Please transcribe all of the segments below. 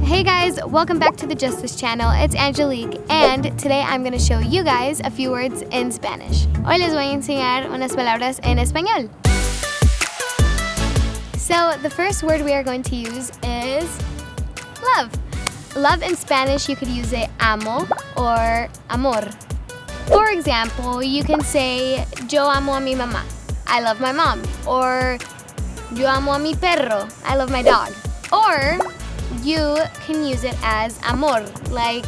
Hey guys, welcome back to the Justice channel. It's Angelic, and today I'm going to show you guys a few words in Spanish. Hoy les voy a enseñar unas palabras en español. So the first word we are going to use is love. Love in Spanish, you could use it amo or amor. For example, you can say yo amo a mi mamá. I love my mom. Or yo amo a mi perro. I love my dog. Or you can use it as amor, like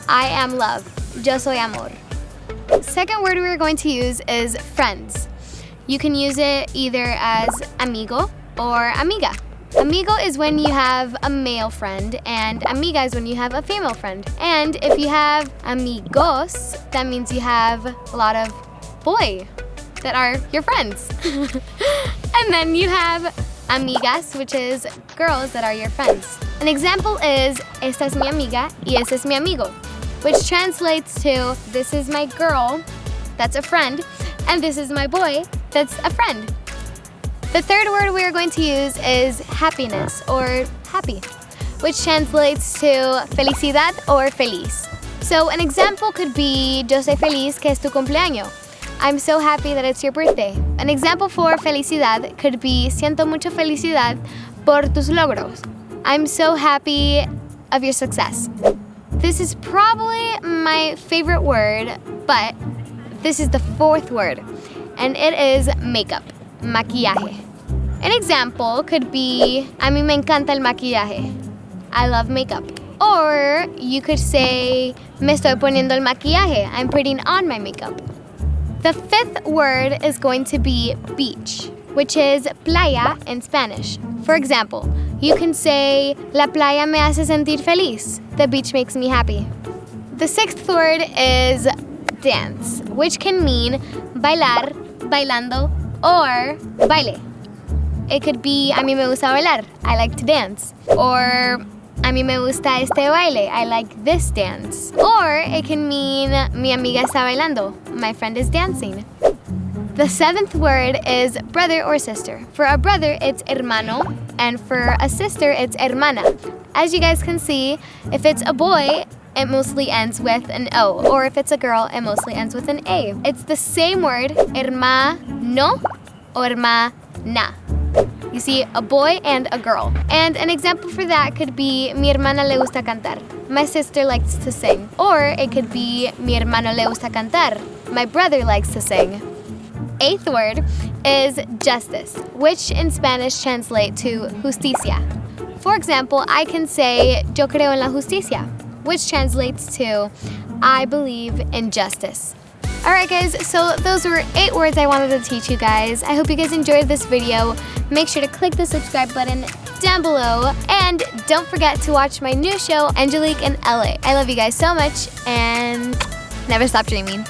I am love. Yo soy amor. Second word we're going to use is friends. You can use it either as amigo or amiga. Amigo is when you have a male friend, and amiga is when you have a female friend. And if you have amigos, that means you have a lot of boy that are your friends. And then you have amigas, which is girls that are your friends. An example is, esta es mi amiga y este es mi amigo, which translates to, this is my girl, that's a friend, and this is my boy, that's a friend. The third word we are going to use is happiness, or happy, which translates to felicidad or feliz. So an example could be, yo soy feliz que es tu cumpleaños. I'm so happy that it's your birthday. An example for felicidad could be, siento mucha felicidad por tus logros. I'm so happy of your success. This is probably my favorite word, but this is the fourth word, and it is makeup, maquillaje. An example could be, a mí me encanta el maquillaje. I love makeup. Or you could say, me estoy poniendo el maquillaje. I'm putting on my makeup. The fifth word is going to be beach, which is playa in Spanish. For example, you can say, la playa me hace sentir feliz. The beach makes me happy. The sixth word is dance, which can mean bailar, bailando, or baile. It could be, a mí me gusta bailar. I like to dance. Or, a mí me gusta este baile. I like this dance. Or it can mean, mi amiga está bailando. My friend is dancing. The seventh word is brother or sister. For a brother, it's hermano, and for a sister, it's hermana. As you guys can see, if it's a boy, it mostly ends with an O, or if it's a girl, it mostly ends with an A. It's the same word, hermano or hermana. You see, a boy and a girl. And an example for that could be, mi hermana le gusta cantar. My sister likes to sing. Or it could be, mi hermano le gusta cantar. My brother likes to sing. Eighth word is justice, which in Spanish translates to justicia. For example, I can say, yo creo en la justicia, which translates to, I believe in justice. Alright guys, so those were 8 words I wanted to teach you guys. I hope you guys enjoyed this video. Make sure to click the subscribe button down below. And don't forget to watch my new show, Angelic in LA. I love you guys so much, and never stop dreaming.